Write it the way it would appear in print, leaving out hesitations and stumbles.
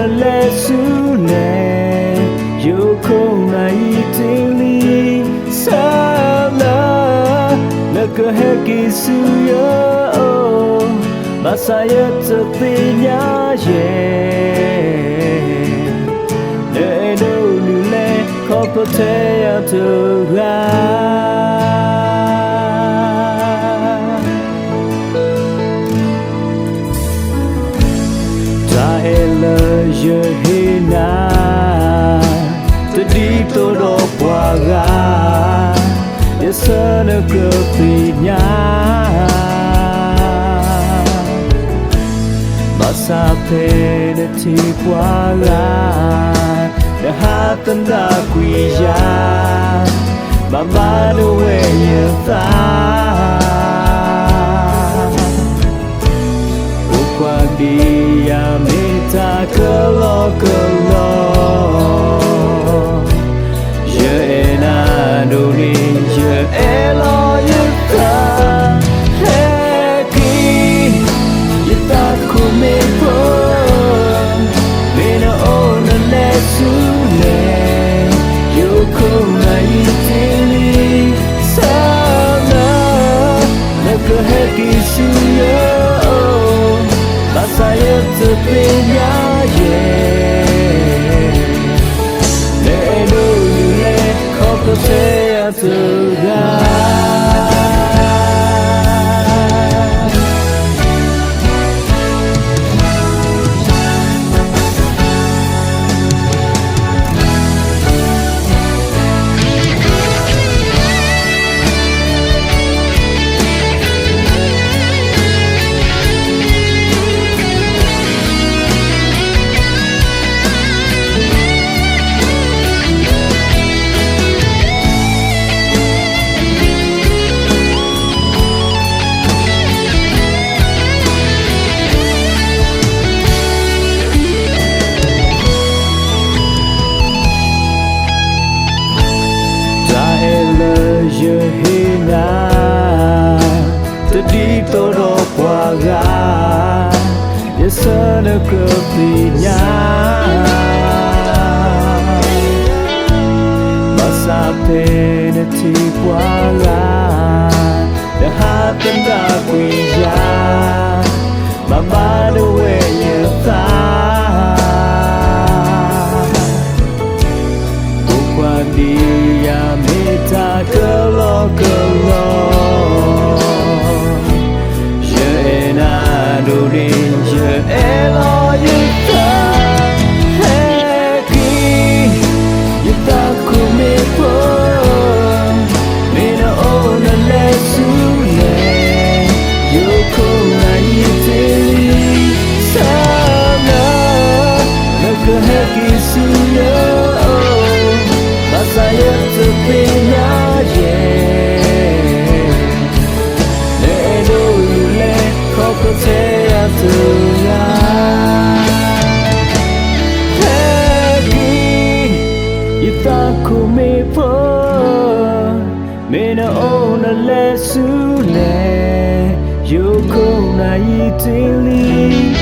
ona le sune yoko na itili sana laka heki suyo masaya tepinya ye ne no nule kopotea tuga je hina tadi todo puaga ya sana kepinya masa pena ti puaga dah hatan da kuija mama no way ta qua dia mita kelo je ena doni je elo yita heki yita kume po mena ona lesune yoko na itili sana naka heki suyo saya tepinya ye le le koko saya tuga je hina tadi todo puaga ya sana kepinya masa pena ti puaga dah hatan da kuija mama no way ta dia mita kelo je ena durin je elo yita heki yita kumipo mina ona lesune yoko na itili sana naka heki suyo saya tepinya ye le le koko saya tuga hegi ita kumipo mena ona lesune yoko na itili